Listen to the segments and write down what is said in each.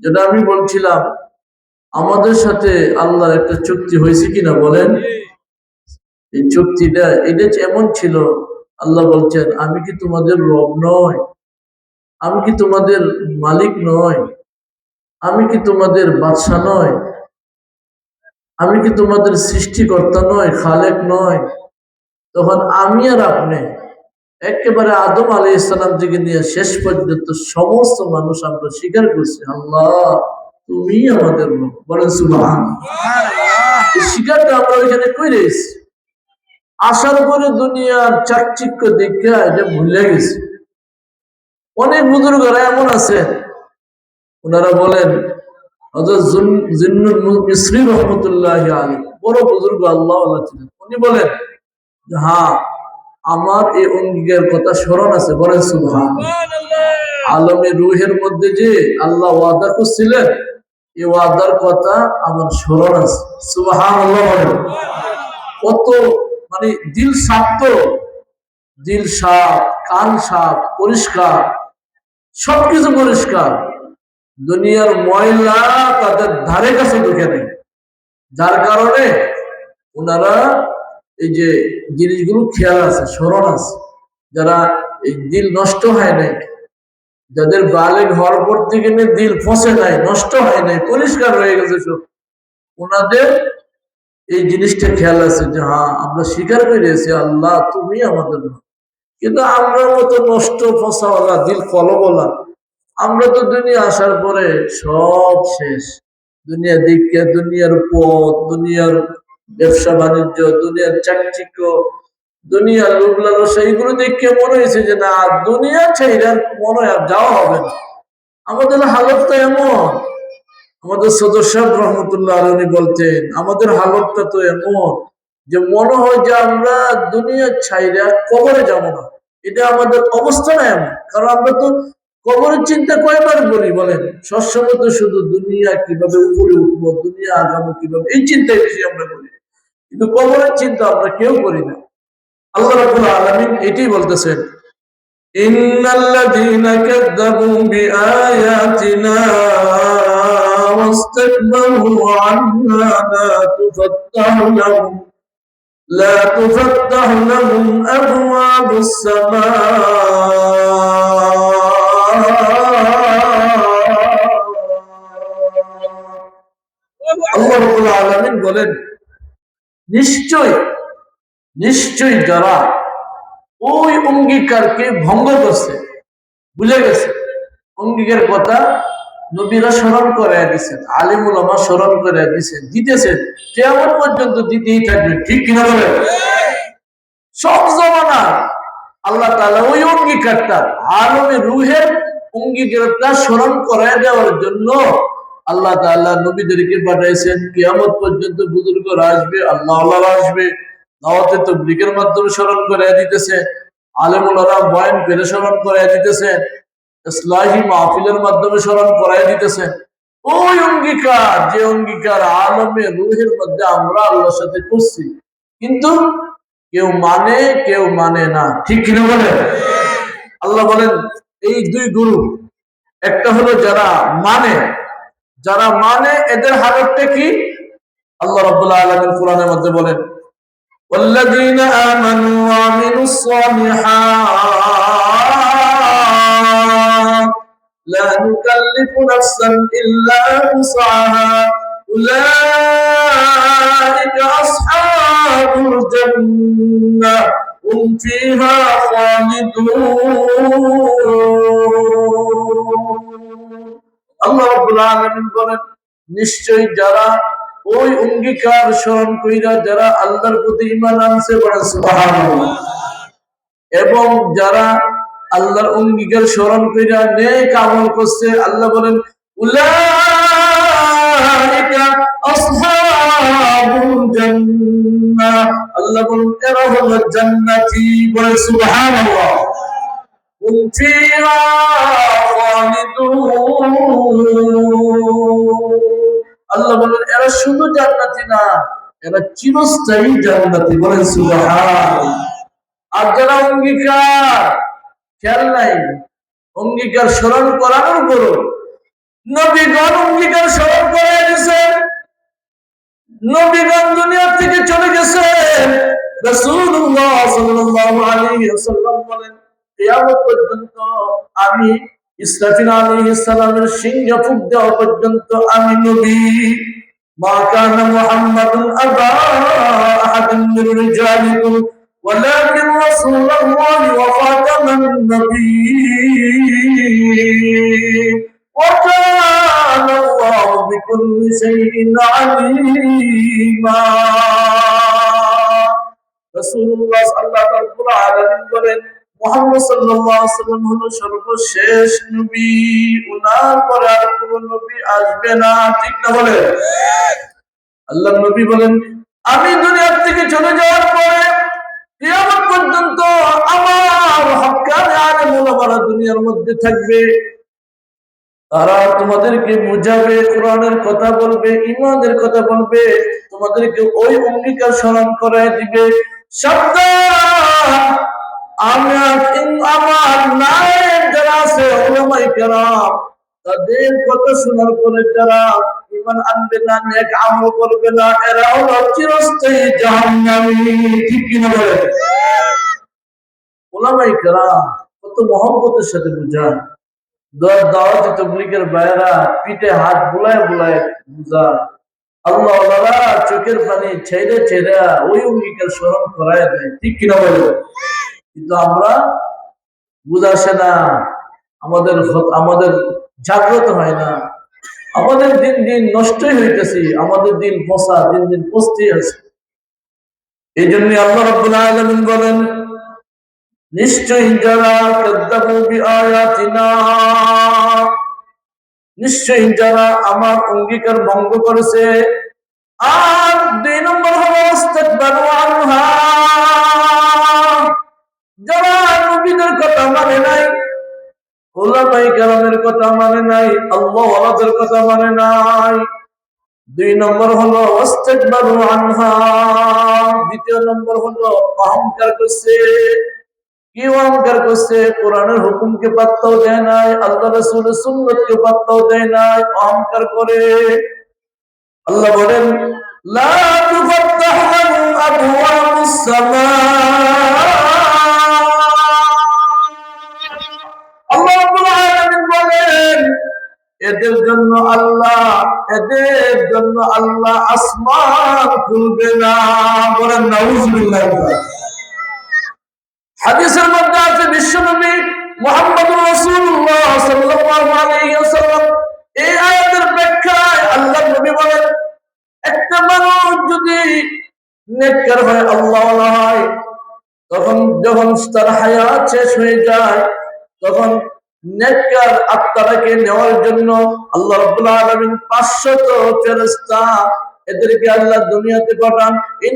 যেটা আমি বলছিলাম, আমাদের সাথে আল্লাহর একটা চুক্তি হয়েছে কিনা বলেন। এই চুক্তিটা এটা এমন ছিল, আল্লাহ বলছেন, আমি কি তোমাদের রব নয়? আমি কি তোমাদের মালিক নয়? আমি কি তোমাদের বাদশা নয়? আমি কি তোমাদের সৃষ্টিকর্তা নয়, খালেক নয়? তখন আমি আর আপনি একেবারে আদম আলাইহিস সালাম থেকে নিয়ে শেষ পর্যন্ত সমস্ত মানুষ আমরা স্বীকার করছি, আল্লাহ তুমি আমাদের রব। বলেন সুবহানাল্লাহ। এই স্বীকারটা আমরা ওইখানে কই রয়েছি, আসার পরে দুনিয়ার চাকচিক্য দেখা এটা ভুলে গেছি। অনেক বুজুর্গরা এমন আছে, ওনারা বলেন, হযরত জিন্নুল মিসরি রহমতুল্লাহি আলাইহি বড় বুজুর্গ আল্লাহ ছিলেন, উনি বলেন যে হ্যাঁ, আমার এই অঙ্গীকার কথা স্মরণ আছে। বলেন সুবহানাল্লাহ। আলমে রুহের মধ্যে যে আল্লাহ ওয়াদা করছিলেন, এই ওয়াদার কথা আমার স্মরণ আছে। সুবহানাল্লাহ বলেন। কত মানে দিল সাফ, তো দিল সাফ, কান সাফ, পরিষ্কার, সবকিছু পরিষ্কার। দুনিয়ার ময়লা তাদের ধারে কাছে ঢুকে নেই, যার কারণে ওনারা এই যে জিনিসগুলো খেয়াল আছে, স্মরণ আছে। যারা এই দিল নষ্ট হয় নাই, যাদের বালেগ হওয়ার পর থেকে দিল ফসে নাই, নষ্ট হয় নাই, পরিষ্কার হয়ে গেছে সব, ওনাদের এই জিনিসটা খেয়াল আছে যে হ্যাঁ, আমরা স্বীকার করেছি আল্লাহ তুমি আমাদের রব। কিন্তু আমরা মতো নষ্ট ফসাওয়ালা, দিল কলবলা, আমরা তো দুনিয়া আসার পরে সব শেষ। দুনিয়া দীক্ষা, দুনিয়ার পথ, দুনিয়ার ব্যবসা বাণিজ্য, দুনিয়ার চাকচিক্য, দুনিয়ার লোভ লালসা, এইগুলো দেখে মনে হয়েছে যে না, দুনিয়া ছেড়ে মনে হয় আর যাওয়া হবে না। আমাদের হালতটা এমন, আমাদের সদস্য রহমতুল্লাহ আলাইহি বলতেন, আমাদের হালতটা তো এমন যে মনে হয় যে আমরা দুনিয়া ছাইরা কবরে যাব না। এটা আমাদের অবস্থা না এমন, কারণ আমরা তো কবরের চিন্তা কয়বার করি বলেন? সবসময় তো শুধু দুনিয়া কিভাবে উপরে উঠবো, দুনিয়া আগামো কিভাবে, এই চিন্তাই বেশি আমরা করি, কিন্তু কবরের চিন্তা আমরা কেউ করি না। আল্লাহ রাব্বুল আলামিন এটাই বলতেছেন, ইন্নাল্লাযীনা কাযযাবু বিআয়াতিনা ওয়াস্তাকবারু আনহা لا تفتح لهم أبواب السماء আল্লাহ রাব্বুল আলামিন বলেন, নিশ্চয় নিশ্চয় যারা ওই অঙ্গীকারকে ভঙ্গ করছে, ভুলে গেছে, অঙ্গীকার কথা নবীরা স্মরণ করে দিচ্ছেন, আলিম উলামা স্মরণ করে দিচ্ছেন, দিতেছেন, কিয়ামত পর্যন্ত দিতেই থাকবে। ঠিক কিনা বলেন? সব জমানা আল্লাহ তাআলা ওই অঙ্গীকারটা, আলমে রুহের অঙ্গীকারটা স্মরণ করায় দেওয়ার জন্য আল্লাহ তাআলা নবীদেরকে পাঠাইছেন। কিয়ামত পর্যন্ত বুজুর্গরা আসবে, আল্লাহওয়ালারা আসবে, দাওয়াতে তাবলীগের মাধ্যমে স্মরণ করে দিতেছে, আলেম ওলামা বয়ান করে স্মরণ করে দিতেছে, ইসলাহি মাহফিলের মাধ্যমে স্মরণ করাই দিতেছে। ওই অঙ্গীকার, যে অঙ্গীকার আলমে রুহের মধ্যে আমরা আল্লাহর সাথে করছি, কিন্তু কেউ মানে, কেউ মানে না। ঠিক কিনা বলেন? আল্লাহ বলেন এই দুই গ্রুপ, একটা হলো যারা মানে, যারা মানে এদের হালতটা কি? আল্লাহ রাব্বুল আলামিন কোরআনের মধ্যে বলেন, ওয়াল্লাযীনা আমানু ওয়া আমিলুস সালিহাত লা নুকাল্লিফু নাফসান ইল্লা উসআহা উলাইকা আসহাবুল জান্নাহ হুম ফিহা খালিদুন। আল্লাহ রাব্বুল আলামিন বলেন, নিশ্চয়ই যারা ওই অঙ্গীকার স্মরণ কইরা যারা আল্লাহর প্রতি ঈমান আনছে, বলেন সুবহানাল্লাহ, এবং যারা আল্লাহর অঙ্গীকার স্মরণ কইরা নেক আমল করছে, আল্লাহ বলেন উলাইকা আসহাবুল জান্নাহ, আল্লাহ বলেন এরা হলো জান্নাতি। বলেন সুবহানাল্লাহ। হুম ফিহা খালিদুন, আল্লাহ বলেন এরা শুধু জান্নাতি না, এরা চিরস্থায়ী জান্নাতি। বলেন সুবহানাল্লাহ। আর যারা অঙ্গীকার খেয়াল নাই, অঙ্গীকার স্মরণ করানোর পর নবীগণ অঙ্গীকার স্মরণ করে দিয়েছেন, নবীগণ দুনিয়া থেকে চলে গেছেন। রাসূলুল্লাহ সাল্লাল্লাহু আলাইহি ওয়াসাল্লাম বলেন, কিয়ামত পর্যন্ত আমি ইসরাফিল আলাইহিস সালামের সিংহে ফুঁক দেওয়া পর্যন্ত আমি নবী। মা কানা মুহাম্মাদুন আবা আহাদিন মির রিজালিকুম ওয়ালাকিন রাসূলুল্লাহ ওয়া খাতামান নাবিয়্যিন ওয়া কানা আল্লাহু বিকুল্লি শাইইন আলীমা। রাসূলুল্লাহ সাল্লাল্লাহু আলাইহি ওয়াসাল্লাম বলেন, মুহাম্মদ সাল্লাল্লাহু আলাইহি ওয়াসাল্লাম হলো সর্বশেষ নবী, উনার পরে আর কোন নবী আসবে না। ঠিক না বলে? আল্লাহর নবী বলেন, আমি দুনিয়া থেকে চলে যাওয়ার পরে কিয়ামত পর্যন্ত আমার হক্কানে আলেম ওলামারা দুনিয়ার মধ্যে থাকবে। তারা তোমাদেরকে বুঝাবে, কোরআনের কথা বলবে, ঈমানের কথা বলবে, তোমাদেরকে ওই অঙ্গীকার স্মরণ করায় দিবে। সাবধান, আমার নায়েব যারা আছে উলামায়ে কেরাম, তাদের কথা শোনার পরে যারা ঈমান আনবে না, নেক আমল করবে না, এরা হলো চিরস্থায়ী জাহান্নামী। ঠিক কি না বলে? উলামায়ে কেরাম কত মহব্বতের সাথে বুঝায়। দাওয়াতি তাবলীগের ভাইরা পিঠে হাত বুলায় বুলায় বুঝায়। আল্লাহওয়ালারা চোখের পানি ছেড়ে ছেড়ে ওই অঙ্গীকার স্মরণ করায় দেয়। ঠিক কিনা বলে? কিন্তু আমরা বুঝাসে না, আমাদের আমাদের জাগ্রত হয় না, আমাদের দিন দিন নষ্টই হইতেছি, আমাদের দিন পচা দিন দিন পচতে আছে। এই জন্য আল্লাহ রাব্বুল আলামিন বলেন, নিশ্চয়ই যারা কাযযাবু বিআয়াতিনা, নিশ্চয়ই যারা আমার অঙ্গীকার ভঙ্গ করেছে। আর 2 নম্বর হলো ইস্তাকবারু আনহা, যারা নবীদের কথা মানে নাই, উলামায়ে কেরামের কথা মানে নাই, আল্লাহ ওয়ালাদের কথা মানে নাই। 2 নম্বর হলো ইস্তাকবারু আনহা। দ্বিতীয় নম্বর হলো অহংকার করছে। কি অহংকার করছে? কোরআনের হুকুমকে পাত্তাও দেয় নাই, আল্লাহ রাসূলের সুন্নাতকে পাত্তাও দেয় নাই, অহংকার করে। আল্লাহ বলেন, লা তুফাত্তাহু লাহুম আবওয়াবুস সামা, আল্লাহ রাব্বুল আলামিন বলেন, এদের জন্য আল্লাহ আসমান খুলবে না। বলেন নাউযুবিল্লাহ। হাদিসের মধ্যে আছে, বিশ্বনবী মুহাম্মদুর রাসূলুল্লাহ সাল্লাল্লাহু আলাইহি ওয়াসাল্লাম এই আয়াতের ব্যাখ্যায় আল্লাহর নবী বলেন, একটা মানুষ যদি নেককার হয়, আল্লাহওয়ালা হয়, তখন যখন তার হায়াত শেষ হয়ে যায়, তখন নেককার আত্মাটাকে নেওয়ার জন্য আল্লাহ রাব্বুল আলামিন 500 ফেরেশতা এদেরকে আল্লাহ দুনিয়াতে পাঠান। এই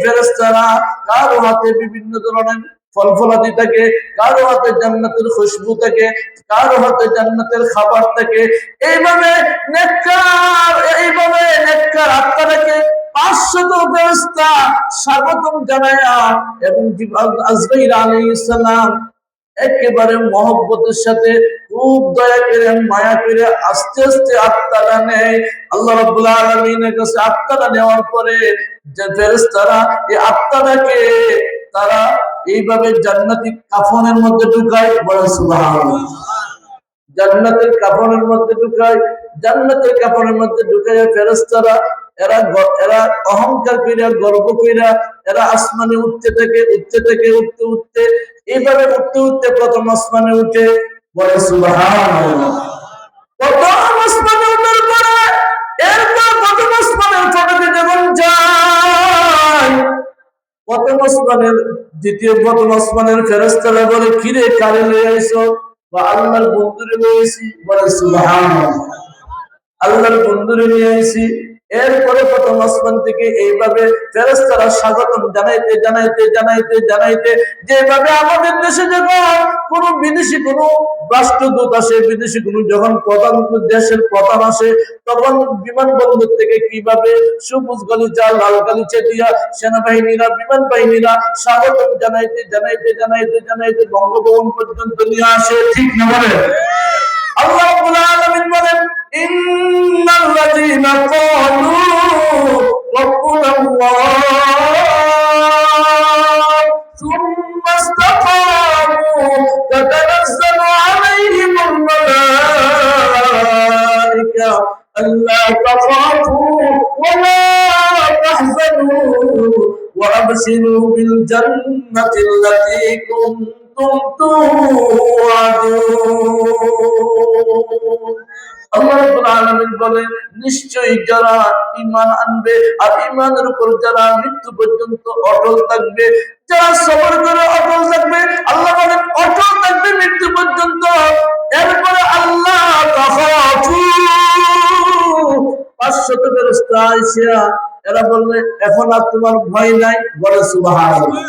ফেরেশতারা কারো হাতে বিভিন্ন ধরনের ফল ফলাদি থাকে, কারো হাতে জান্নাতের খুশবু থাকে, কারো হাতে জান্নাতের খাবার থাকে। এইভাবে নেককার আত্মাটাকে 500 ফেরেশতা স্বাগতম জানায়া, এবং আজরাইল আলাইহিস সালাম একেবারে মহব্বতের সাথে খুব দয়া করে মায়া করে আস্তে আস্তে আত্মাটা নেয়। আল্লাহ রাব্বুল আলামিনের কাছে আত্মাটা নেওয়ার পরে যে ফেরেশতারা এই আত্মাটাকে তারা এইভাবে জান্নাতি কাফনের মধ্যে ঢুকায়। বলেন সুবহানাল্লাহ। জান্নাতের কাফনের মধ্যে ঢুকায়, জান্নাতের কাফনের মধ্যে ঢুকায় ফেরেশতারা এরা অহংকার কইরা, গর্ব কইরা এরা আসমানে উঠতে থাকে, উঠতে এইভাবে উঠতে প্রথম আসমানে উঠে। বলে সুবহানাল্লাহ। প্রথম আসমানে উঠার পরে এরপর প্রথম আসমানে উঠাতে যখন যায়, প্রথম আসমানের প্রথম আসমানের ফেরেশতারা বলে, কিরে কারে লয়ে আইছো? বা আল্লাহর বন্ধুরে লয়ে আইছি। বলে সুবহানাল্লাহ। আল্লাহর বন্ধুরে নিয়ে আইছি। এরপরে প্রথম আসমান থেকে এইভাবে ফেরেশতারা স্বাগতম জানাইতে যেভাবে আমাদের দেশে যখন কোন বিদেশি কোন রাষ্ট্রদূত আসে, বিদেশি কোন যখন দেশের প্রধান আসে, তখন বিমানবন্দর থেকে কিভাবে সবুজ গালিচা লাল গালিচা দিয়া সেনাবাহিনীরা, বিমান বাহিনীরা স্বাগতম জানাইতে বঙ্গভবন পর্যন্ত নিয়ে আসে। ঠিক না বলে? আল্লাহ রাব্বুল আলামিন বলেন ইন্নাল্লাযীনা ক্বালু রাব্বুনা আল্লাহ সুম্মা ইসতাকামু তাতানাজ্জালু আলাইহিমুল মালায়েকা আল্লা তাখাফু ওয়া লা তাহজানু وأبشروا بالجنة التي كنتم توعدون আল্লাহ রাব্বুল আলামিন বলেন নিশ্চয়ই যারা ঈমান আনবে আর ঈমানের উপর যারা মৃত্যু পর্যন্ত অটল থাকবে যারা সবর করে অটল থাকবে আল্লাহ বলেন অটল থাকবে মৃত্যু পর্যন্ত এরপরে আল্লাহ তাখাফু 500 ফেরেশতা আইসা এরা বললে এখন আর তোমার ভয় নাই বলে সুবহানাল্লাহ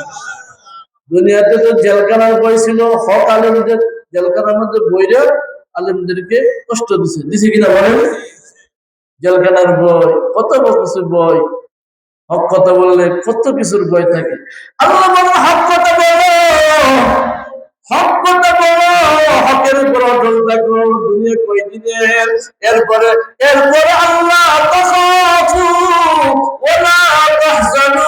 দুনিয়াতে তো জেলখানার ভয় ছিল হক আলেমদের জেলখানার মধ্যে বইরা আলেমদেরকে কষ্ট দিছে কিনা বলেন জেলখানার ভয় কত কিছু ভয় হক কথা বললে কত কিছুর ভয় থাকে আল্লাহ বলেন হক কথা বলো হক কথা বলো হকের উপর অটল থাকো দুনিয়া কয়দিনের এরপরে আল্লাহ তাখাফু ওয়ালা তাহজানু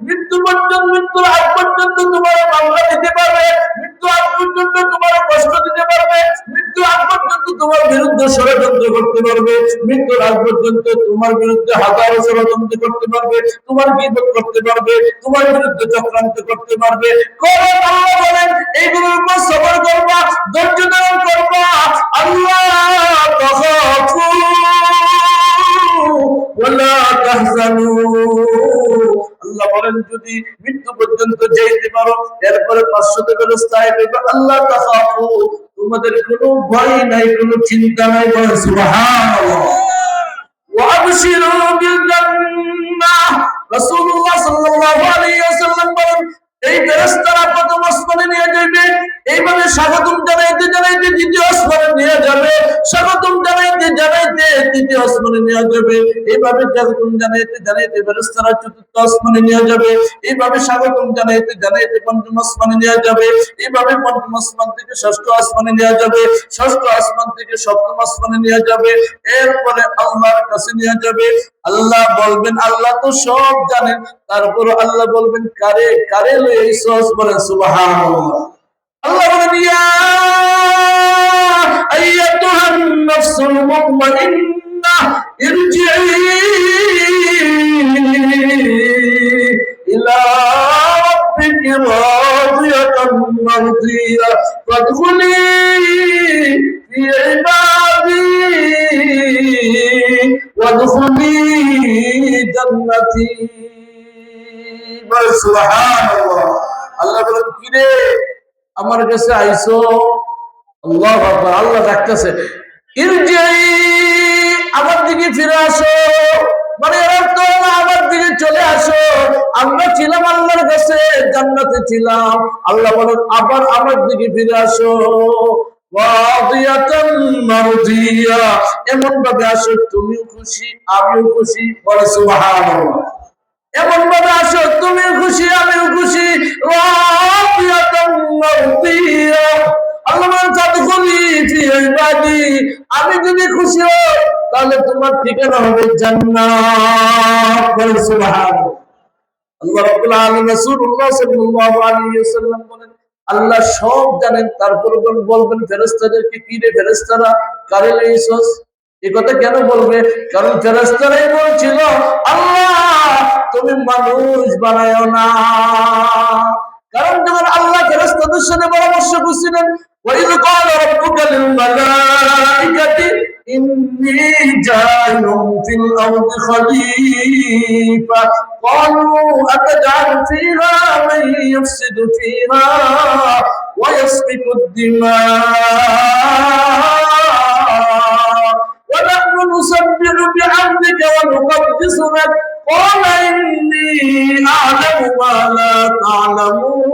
মৃত্যুর আগ পর্যন্ত তোমার মামলা দিতে পারবে মৃত্যু আগ পর্যন্ত তোমার কষ্ট দিতে পারবে মৃত্যু আগ পর্যন্ত তোমার বিরুদ্ধে ষড়যন্ত্র করতে পারবে মৃত্যুর আগ পর্যন্ত তোমার বিরুদ্ধে হাজারো ষড়যন্ত্র করতে পারবে তোমার গীবত করতে পারবে তোমার বিরুদ্ধে চক্রান্ত করতে পারবে কোরআন আল্লাহ বলেন এইগুলোর উপর সবর করবা ধৈর্য ধারণ করবা আল্লাহ তাখাফু ওয়ালা তাহজানু আল্লাহ বলেন যদি মৃত্যু পর্যন্ত যেতে পারো এরপরে 500 ফেরেশতা আইবে আল্লাহ তাখাফু তোমাদের কোনো ভয় নাই কোনো চিন্তা নাই বলে সুবহানাল্লাহ ওয়া আবশিরু বিল জান্নাহ রাসূলুল্লাহ সাল্লাল্লাহু আলাইহি ওয়াসাল্লাম বলেন এই ফেরেশতারা প্রথম আসমানে নিয়ে যাবে এইভাবে স্বাগতম জানাইতে জানাইতে দ্বিতীয় আসমানে নিয়ে যাবে স্বাগতম জানাইতে জানাইতে তৃতীয় আসমানে নিয়ে যাবে এইভাবে স্বাগতম জানাইতে জানাইতে ফেরেশতারা চতুর্থ আসমানে নিয়ে যাবে এইভাবে স্বাগতম জানাইতে জানাইতে পঞ্চম আসমানে নিয়ে যাবে এইভাবে পঞ্চম আসমান থেকে ষষ্ঠ আসমানে নিয়ে যাবে ষষ্ঠ আসমান থেকে সপ্তম আসমানে নিয়ে যাবে এরপরে আল্লাহর কাছে নিয়ে যাবে আল্লাহ বলবেন আল্লাহ তো সব জানেন তারপর আল্লাহ বলবেন কারে লইছস বলেন সুবহানাল্লাহ আল্লাহ বলেন ইয়া আইয়াতুহান নাফসুল মুতমাইন্নাহ ইরজিই ইলা রাব্বিকি রাদিয়াতান মারদিয়া ফাদখুলি ফি ইবাদি ওয়াদখুলি জান্নাতি সুবহানাল্লাহ আল্লাহ বলেন কি রে আমার কাছে আইছো আল্লাহু আকবার আল্লাহ ডাকতেছে ইরজিই আমার দিকে ফিরে আসো মানে এর অর্থ হলো আমার দিকে চলে আসো আমরা ছিলাম আল্লাহর কাছে জান্নাতে ছিলাম আল্লাহ বলেন আবার আমার দিকে ফিরে আসো রাদিয়াতান মারদিয়া এমন ভাবে আসো তুমিও খুশি আমিও খুশি বলে সুবহানাল্লাহ এমন ভাবে আসো তুমি খুশি আমিও খুশি রাদিয়াতান মারদিয়া আল্লাহ তাদখুলি ফি ইবাদি আমি যদি খুশি হই তাহলে তোমার ঠিকানা হবে জান্নাত বলে সুবহানাল্লাহ আল্লাহ রাব্বুল আলামিন রাসূলুল্লাহ সাল্লাল্লাহু আলাইহি ওয়াসাল্লাম বলেন আল্লাহ সব জানেন তারপর বলবেন ফেরেশতাদেরকে কি রে ফেরেশতারা কারে লইছস এই কথা কেন বলবে কারণ ফেরেশতারাই বলছিল আল্লাহ তুমি মানুষ বানায়ো না কারণ যখন আল্লাহ ফেরেশতাদের সাথে পরামর্শ করছিলেন ওয়াইদ ক্বালা রাব্বুকা লিল মালাইকাতি ইন্নী জাইলুন ফিল আরদি খলিফা ক্বালু আতাজআলু ফীহা মান ইউফসিদু ফীহা ওয়া ইয়াসফিকুদ দিমা ওয়া নাহনু নুসাব্বিহু বিহামদিকা ওয়া নুকদ্দিসু লাক قال إني أعلم ما لا تعلمون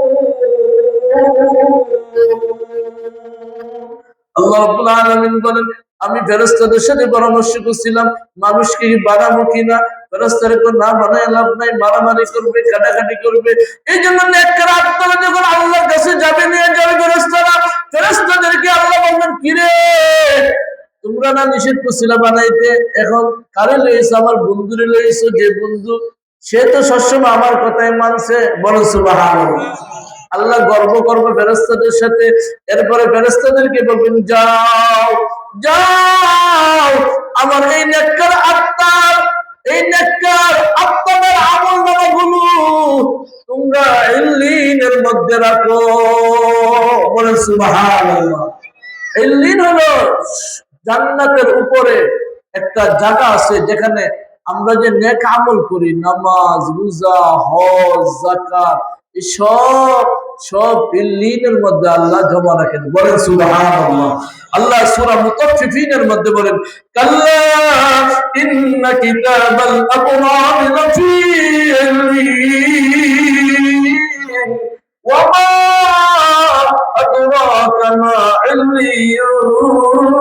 আল্লাহ রাব্বুল আলামিন বলেন আমি ফেরেশতাদের সাথে পরামর্শ করছিলাম মানুষকে বানাবো কিনা ফেরেশতারা তো না বানায় লাভ নাই মারামারি করবে কাটাকাটি করবে এইজন্য নেককার আত্মারা যখন আল্লাহর কাছে যাবে নিয়ে যাবে ফেরেশতারা ফেরেশতাদেরকে আল্লাহ বলবেন, কিরে তোমরা না নিষেধ করছিলা বানাইতে, এখন কারে লইছো? আমার বন্ধুরে লইছো, যে বন্ধু সে তো সবসময় আমার কথাই মানছে। বলো সুবহানাল্লাহ। আল্লাহ গর্ব করবে ফেরেশতাদের সাথে। এরপরে ফেরেশতাদেরকে বলবেন, যাও যাও আমার এই নেককার আত্মার, এই নেককার আত্মাদের আমলনামাগুলো তোমরা ইল্লিনের মধ্যে রাখো। বলে সুবহানাল্লাহ। ইল্লিন হলো জান্নাতের উপরে একটা জায়গা আছে, যেখানে আমরা যে নেক আমল করি, নামাজ, রোজা, হজ, যাকাত, এই সব সব ইল্লিনের মধ্যে আল্লাহ জমা রাখেন। বলেন সুবহানাল্লাহ। আল্লাহ সূরা মুতাফফিফিনের মধ্যে বলেন, কাল্লা ইন্না কিতাবাল আবরার লাফি ইল্লিন ওয়া মা আদরাকা মা ইল্লিয়ুন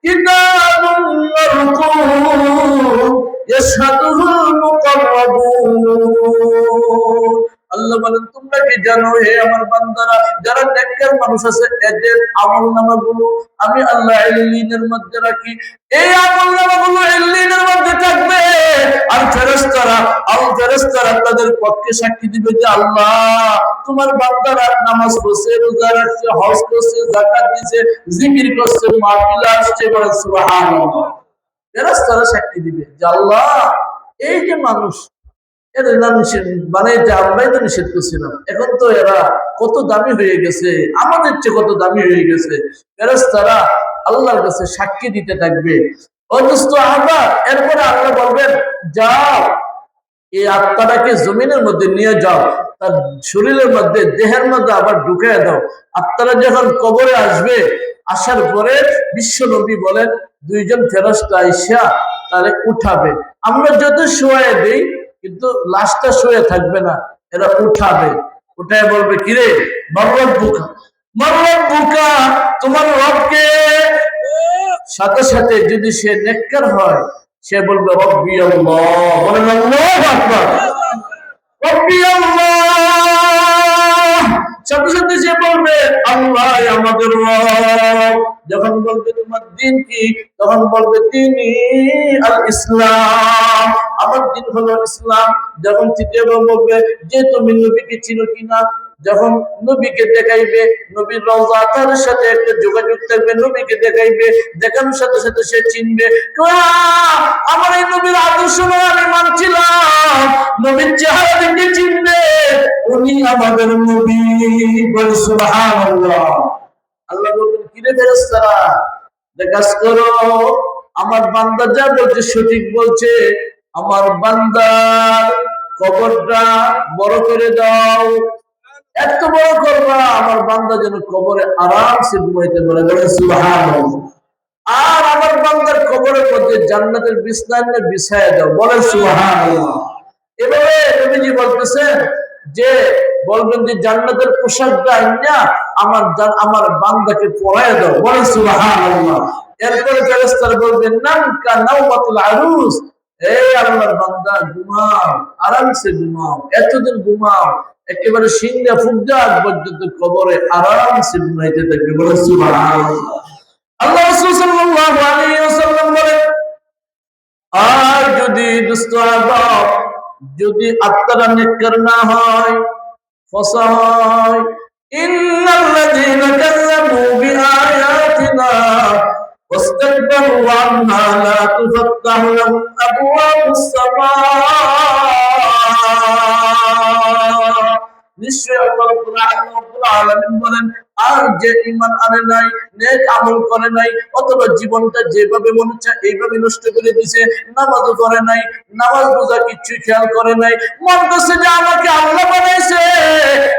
কিতাবুন মারকুম ইয়াশহাদুহুল মুকাররাবুন। আল্লাহ বলেন, তোমরা কি জানো হে আমার বান্দারা, যারা নেককার মানুষ আছে এদের আমলনামাগুলো আমি আল্লাহ ইল্লিনের মধ্যে রাখি। এই আমলনামাগুলো ইল্লিনের মধ্যে থাকবে। আর ফেরেশতারা তাদের পক্ষে সাক্ষী দিবে যে আল্লাহ তোমার বান্দারা নামাজ পড়ছে, রোজা রাখছে, হজ করছে, যাকাত দিয়েছে, জিকির করছে, মাহফিল আসছে। বলেন সুবহানাল্লাহ। ফেরেশতারা সাক্ষী দিবে যে আল্লাহ এই যে মানুষ এদের নাম বানাইতে আমরাই তো নিষেধ করছিলাম, এখন তো এরা কত দামি হয়ে গেছে, আমাদের চেয়ে কত দামি হয়ে গেছে। ফেরেশতারা আল্লাহর কাছে সাক্ষী দিতে থাকবে। এরপরে আল্লাহ বলবেন, যাও এই আত্মাটাকে জমিনের মধ্যে নিয়ে যাও, তার শরীরের মধ্যে, দেহের মধ্যে আবার ঢুকিয়ে দাও। আত্মারা যখন কবরে আসবে, আসার পরে বিশ্ব নবী বলেন, দুইজন ফেরেশতা আইসা তারে উঠাবে। আমরা যত শোয়া দেই কিন্তু লাশটা শুয়ে থাকবে না, এরা উঠাবে। উঠায় বলবে, কিরে মররব বুকা, মররব বুকা, তোমার রবকে? সাথে সাথে যদি সে নেককার হয়, সে বলবে রব্বি আল্লাহ। বলেন আল্লাহু আকবার। রব্বি আল্লাহ। সাথে সাথে সে বলবে আল্লাহ আমাদের রব। যখন বলবে তোমার দিন কি, তখন বলবে দিনই আল ইসলাম, আমার দিন হলো ইসলাম। যখন তৃতীয়বার বলবে যে তুমি নবীকে চিনো কিনা, যখন নবীকে দেখাইবে, নবীর রওজা তার সাথে একটা যোগাযোগ থাকবে, নবীকে দেখাইবে, দেখানোর সাথে সাথে সে চিনবে, আমার এই নবীর আদর্শ আমি মানছিলাম, নবীর চেহারা দেখে চিনবে উনি আমাদের নবী। বল সুবহানাল্লাহ। আল্লাহ বলবেন, কিরে ফেরেশতারা কাজ করো, আমার বান্দা যা বলছে সঠিক বলছে, আমার বান্দার কবরটা বড় করে দাও, এত বড় করবা আমার বান্দা যেন কবরে আরামসে ঘুমাইতে পারে। বলেন সুবহানাল্লাহ। আর আমার বান্দার কবরের মধ্যে জান্নাতের বিছানা বিছায়া দাও। বলেন সুবহানাল্লাহ। এভাবে নবীজি বলতেছেন যে, বলবেন যে জান্নাতের পোশাকটা আইনা আমার বান্দাকে পরাইয়া দাও। বলেন সুবহানাল্লাহ। এরপরে ফেরেশতারা বলবেন, নামকা নাওমাতুল আরুস, এই আল্লাহর বান্দা ঘুমাও, আরামসে ঘুমাও, এতদিন ঘুমাও, একেবারে সিংহা ফুগা পর্যন্ত কবরে আরামসে ঘুমাইতে থাকবে। বলেন সুবহানাল্লাহ। আল্লাহ রাসূল সাল্লাল্লাহু আলাইহি ওয়াসাল্লাম বলেন, আর যদি আত্মারা নেককার না হয়, ফসা হয়, ইন্নাল্লাযীনা কাযযাবু বিআয়াতিনা ওয়াস্তাকবারু আনহা লা তুফাত্তাহু লাহুম আবওয়াবুস সামা। নিশ্চয়ই আল্লাহ রাব্বুল আলামিন বলেন, আর যে ঈমান আনে নাই, নেক আমল করে নাই, অথবা জীবনটা যেভাবে মনে চায় এইভাবে নষ্ট করে দিয়েছে, নামাজও করে নাই, নামাজ রোজা কিচ্ছু খেয়াল করে নাই, মন করছে যে আমাকে আল্লাহ বানাইছে,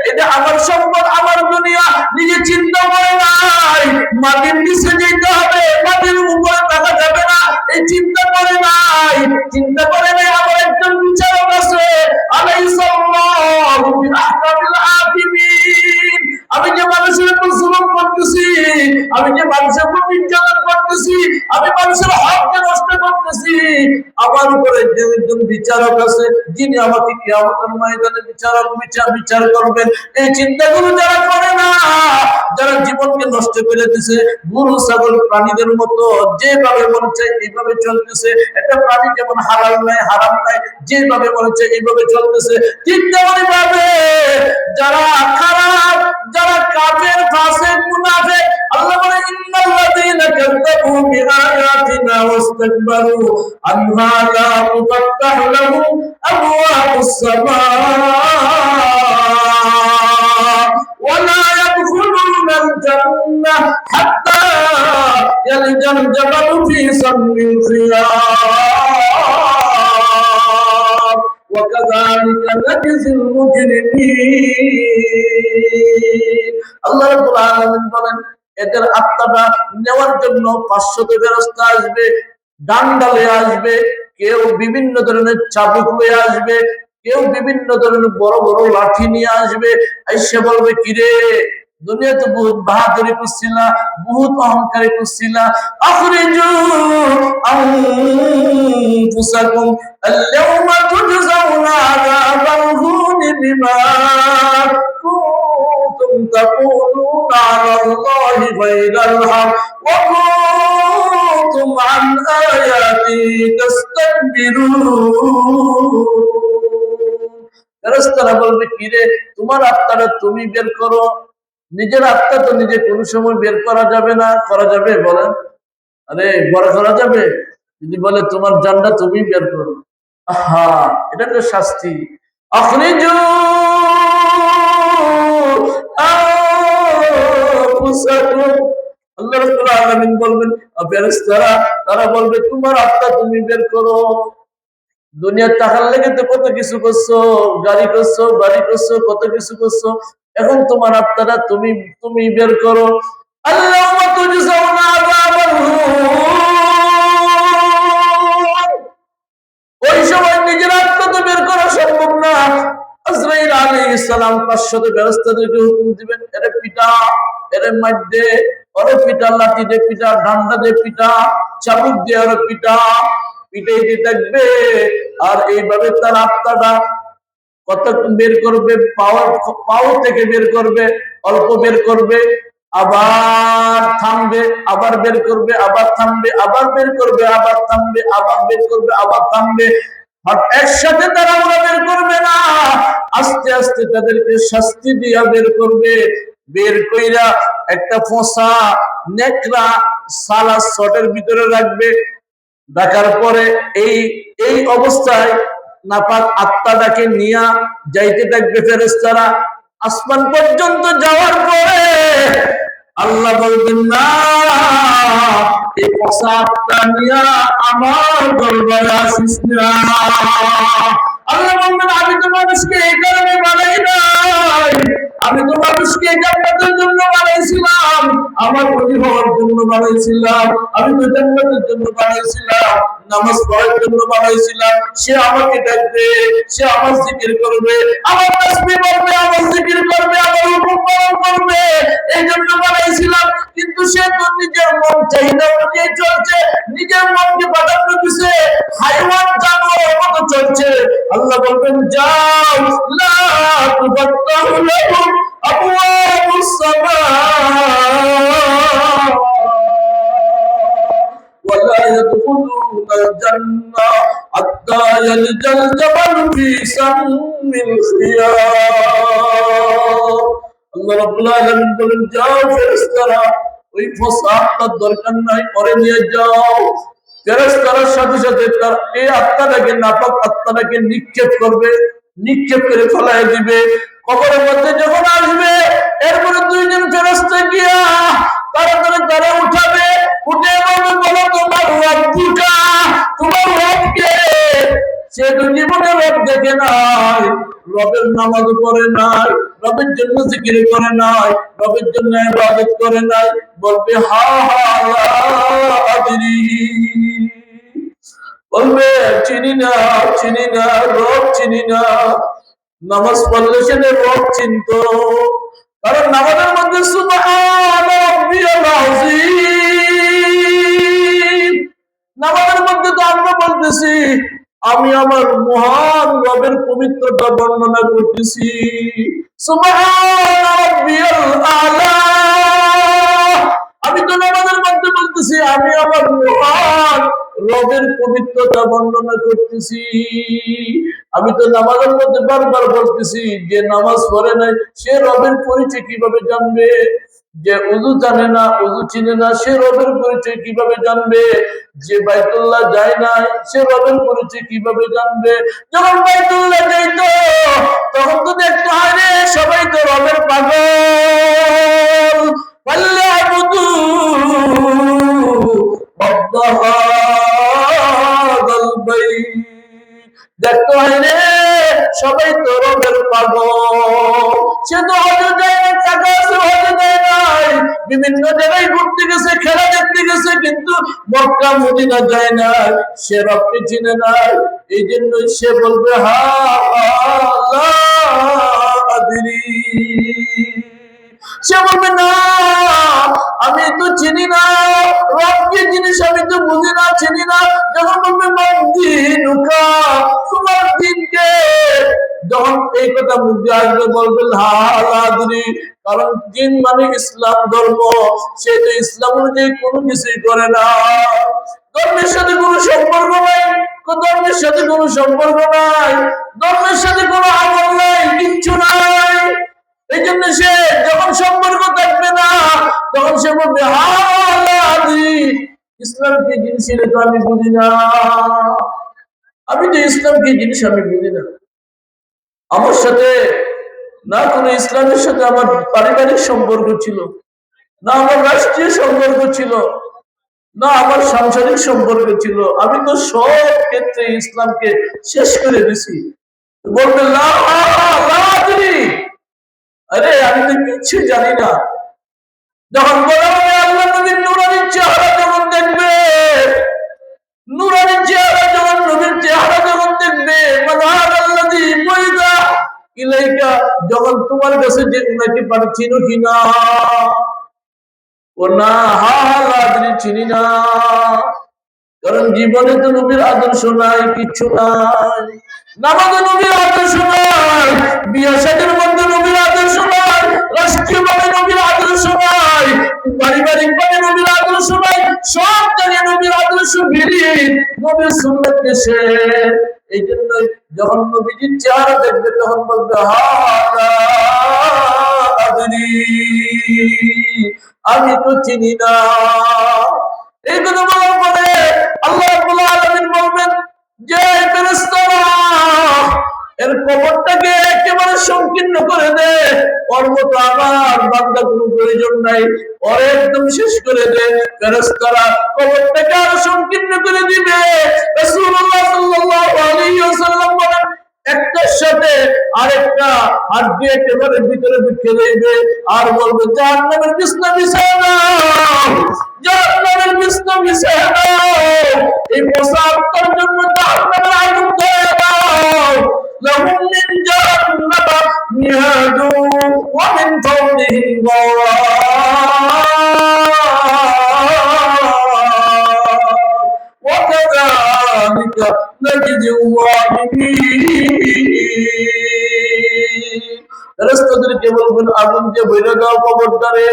এটা আমার সম্পদ, আমার দুনিয়া, নিজে চিন্তা করে নাই মাটির নিচে যেতে হবে, মাটির উপরে থাকা যাবে না, এই চিন্তা করে নাই। চিন্তা করে নাই আমার একজন বিচারক আছে, আলাইহিসসালামু বিআহকামিল হাকিমিন। আমি যে মানুষের উপর জুলুম করতেছি, আমি যে মানুষের উপর নির্যাতন করতেছি, আমি মানুষের হককে নষ্ট করতে করতেছি, আমার উপরে যে একজন বিচারক আছে, যিনি আমাকে কিয়ামতের ময়দানে বিচার করবেন, এই চিন্তাগুলো যারা করে না, যারা জীবনকে নষ্ট করে দিছে, গরু ছাগল প্রাণীদের মতো যেভাবে মনে চায় এইভাবে চলতেছে। একটা প্রাণী যেমন হালাল নাই হারাম নাই, যেভাবে মনে চায় এইভাবে চলতেছে, ঠিক তেমনি ভাবে যারা খারাপ, যারা কাফের, ফাসিক, মুনাফিক, আল্লাহ বলে ইন্নাল্লাযীনা কাযযাবু বিআয়াতিনা ওয়াস্তাকবারু আনহা লা তুফাত্তাহু লাহুম আবওয়াবুস সামা ওয়া লা ইয়াদখুলুনাল জান্নাহ হাত্তা ইয়ালজাল জাবালু ফি সাম্মিল খিয়াম ওয়া কাযালিকা নাজজিল মুজরিমিন। আল্লাহ রাব্বুল আলামিন বলেন, এদের আত্মাটা নেওয়ার জন্য 500 ফেরেশতা আসবে, ডান্ডা লয়ে আসবে, কেউ বিভিন্ন ধরনের চাবুক লয়ে আসবে, কেউ বিভিন্ন ধরনের বড় বড় লাঠি নিয়ে আসবে। এসে বলবে, কিরে দুনিয়াতে বহুত বাহাদুরি করছিলা, বহুত অহংকারী করছিলা, আখরিজু আনফুসাকুম আল-ইয়াওমা তুজজাউনা আযাবাল হুনি বিমা কুনতুম তাকুলুনা আলাল্লাহি গায়রাল হক ওয়া কুনতুম আন আয়াতিহি তাস্তাকবিরুন। ফেরেশতারা বলবে, কিরে তোমার আত্মাটা তুমি বের করো। নিজের আত্মা তো নিজে কোনো সময় বের করা যাবে না, করা যাবে বলেন? আরে বড় করা যাবে? যদি বলে তোমার জানটা তুমি বের করো, আহা, এটা তো শাস্তি। আখরিজু আনফুসাকুম, আল্লাহ রাব্বুল আলামিন বলবেন, ফেরেশতারা তারা বলবে তোমার আত্মা তুমি বের করো। দুনিয়ার টাকার লেগে তো কত কিছু করছো, গাড়ি করছো, বাড়ি করছো, কত কিছু করছো, এখন তোমার আত্মাটা তুমি তুমি বের করো। আল্লাহুম্মা তুজজাউনা আযাবাল হুন, ওই সময় নিজের আত্মা তো বের করা সম্ভব না। আজরাইল আলাইহিস সালাম 500 ফেরেশতাদেরকে হুকুম দিবেন, এরে পিটা, এরে মারদে, ওরে পিটা, লাঠি দিয়ে পিটা, ডান্ডা দিয়ে পিটা, চাবুক দিয়ে ওরে পিটা, পিটাইতে থাকবে। আর এইভাবে তার আত্মাটা কত বের করবে, পাও থেকে বের করবে, অল্প বের করবে, আবার থামবে, আবার বের করবে, আবার থামবে, আবার বের করবে, আবার থামবে, আবার বের করবে, আবার থামবে। আর একসাথে তারা ওরা বের করবে না, আস্তে আস্তে তাদেরকে শাস্তি দিয়া বের করবে। বের কইরা একটা ফোঁসা নেকড়া সালা শটের ভিতরে রাখবে। ডাকার পরে এই এই অবস্থায় নাপাক আত্মাটাকে নিয়ে যাইতে থাকবে ফেরেশতারা। আসমান পর্যন্ত যাওয়ার পরে আল্লাহ বলবেন, না, এই পচা আত্মা নিয়ে আমার দরবারে আসিস না। আল্লাহ বলবেন, আমি তো মানুষকে এই কারণে বানাই নাই, আমি তো মানুষকে জান্নাতের জন্য বানাইছিলাম, আমার ওলি হওয়ার জন্য বানাইছিলাম, আমি তো জান্নাতের জন্য বানাইছিলাম, নামাজ পড়ার জন্য বানাইছিলাম। সে আমাকে ডাকবে, সে আমার জিকির করবে, আমার তাসবিহ পড়বে, আমার জিকির করবে, আমার হুকুম পালন করবে, এই জন্য বানাইছিলাম। কিন্তু সে তো নিজের মন চাহিদা অনুযায়ী চলছে, নিজের মনকে প্রাধান্য দিছে, হাইওয়ান জানোয়ারের মতো চলছে। আল্লাহ বলবেন, যাও, লা তুফাত্তাহু লাহুম আবওয়াবুস সামা ওয়া লা ইয়াদখুলুনাল জান্নাহ হাত্তা ইয়ালজাল জাবালু ফি সাম্মিল খিয়াম। আল্লাহ রাব্বুল আলামিন বলেন, যাও ফেরেশতারা, ওই ফসাদটার দরকার নাই, পরে নিয়ে যাও। ফেরেশতারার সাথে সাথে তার এই আত্মাটাকে, নাপাক আত্মাটাকে নিক্ষেপ করবে, নিক্ষেপ করে ফেলায় দিবে। কবরের মধ্যে যখন আসবে, এরপরে দুইজন ফেরেশতা গিয়া তাড়াতাড়ি তারা উঠাবে, উঠে বলবে, বলো তোমার রব্বুকা, তোমার রব কে? সে তো জীবনে রব দেখে নাই, রবের নামাজ পড়ে নাই, রবের জন্য জিকির করে নাই, রবের জন্য ইবাদত করে নাই। বলবে, হা হা লা আদরি, বলবে চিনি না, চিনি না, রব চিনি না। নামাজ পড়লে সে রব চিনত, কারণ নামাজের মধ্যে সুবহান রাব্বিয়াল আযীম, নামাজের মধ্যে আমি আমার মহান রবের পবিত্রতা বর্ণনা করতেছি। সুবহান রাব্বিয়াল আলা। আমি তো নামাজের মধ্যে বলতেছি আমি আমার মহান রবের পবিত্রতা বর্ণনা করতেছি। আমি তো নামাজের মধ্যে বারবার বলতেছি যে নামাজ পড়ে নাই সে রবের পরিচয় কিভাবে জানবে? যে উযু জানে না, উযু চিনে না, সে রবের পরিচয় কিভাবে জানবে? যে বাইতুল্লাহ যায় না সে রবের পরিচয় কিভাবে জানবে? যখন বাইতুল্লাহ যাইতো তখন তো দেখতো আরে সবাই তো রবের পাগল। ফাল্যাবুদু রাব্ব হাযাল বাইত। দেখতো আরে সবাই তো রবের পাগল। সে তো হজে যায় না, টাকা আছে হজে যায় নাই, বিভিন্ন জায়গায় ঘুরতে গেছে, খেলা দেখতে গেছে, কিন্তু মক্কা মদিনা যায় না, সে রবকে চিনে না। এই জন্য সে বলবে হা লা আদরি। সে বলবে না আমি তো চিনি না রবকে, জিনিস আমি তো বুঝি না, চিনি না। যখন বলবে মন্দিনুকা, তোমার দিনকে, যখন এই কথা মুখে আসবে বলবে হালাদুরি, কারণ দিন মানে ইসলাম ধর্ম, সে তো ইসলাম অনুযায়ী কোনো কিছুই করে না। ধর্মের সাথে কোনো সম্পর্ক নাই, ধর্মের সাথে কোনো সম্পর্ক নাই, ধর্মের সাথে কোনো আমল নাই, কিচ্ছু নাই। এই জন্য সে যখন সম্পর্ক থাকবে না তখন সে বলবে হালাদুরি, ইসলাম কি জিনিস এটা তো আমি বুঝি না, আমি তো ইসলাম কি জিনিস আমি বুঝি না। আমার সাথে না কোনো ইসলামের সাথে আমার পারিবারিক সম্পর্ক ছিল, না আমার রাষ্ট্রীয় সম্পর্ক ছিল, না আমার সাংসারিক সম্পর্ক ছিল। আমি তো সব ক্ষেত্রে ইসলামকে শেষ করে দিছি। বলবে আরে আমি তো কিচ্ছু জানি না। যখন বলা হবে আল্লাহ নবীর নুরানির চেহারা যখন দেখবে, নুরানির চেহারা যখন নবীর চেহারা যখন দেখবে, মাযহাবাল্লাযী বুইদা ইলাইকা, যখন তোমার কাছে যে উনাকে পারে চিনো কিনা? ও না, হা হালাদুরি চিনি না, কারণ জীবনে তো নবীর আদর্শ নাই, কিচ্ছু নাই। নামাজে নবীর আদর্শ নাই, বিয়ে শাদীর মধ্যে নবীর আদর্শ নাই, রাষ্ট্রীয় ভাবে নবীর আদর্শ নাই, পারিবারিক ভাবে নবীর আদর্শ নাই, সব জায়গায় নবীর আদর্শ বিলীন, নবীর সুন্নতকে শেষ। এই জন্য যখন নবীজির চেহারা দেখবে তখন বলবে হালাদুরি, আমি তো চিনি না। এই কথা বলার পরে আল্লাহ রাব্বুল আলামিন বলবেন যে ফেরেশতারা এর কবরটাকে একেবারে সংকীর্ণ করে দে, ওর মতো আমার বান্দা কোনো প্রয়োজন নাই, ওর একদম শেষ করে দে। ফেরেশতারা কবরটাকে আরো সংকীর্ণ করে দিবে। রাসূলুল্লাহ সাল্লাল্লাহু আলাইহি ওয়াসাল্লাম বলেন একটার সাথে আরেকটা হাড্ডি একেবারে ভিতরে ঢুকে যাবে, আর বলবে জাহান্নামের বিছানা বিছায় দাও, জাহান্নামের বিছানা বিছায় দাও, এই মুসাফির জন্য জাহান্নামের আগুন ধরে দাও। লাহুম মিন জাহান্নামা মিহাদু ওয়া মিন ফাওকিহিম ওয়া কাযালিকা নাজজি যালিমিন। ফেরেশতাদেরকে বলবেন আগুন যে বইরা দাও কবরটারে,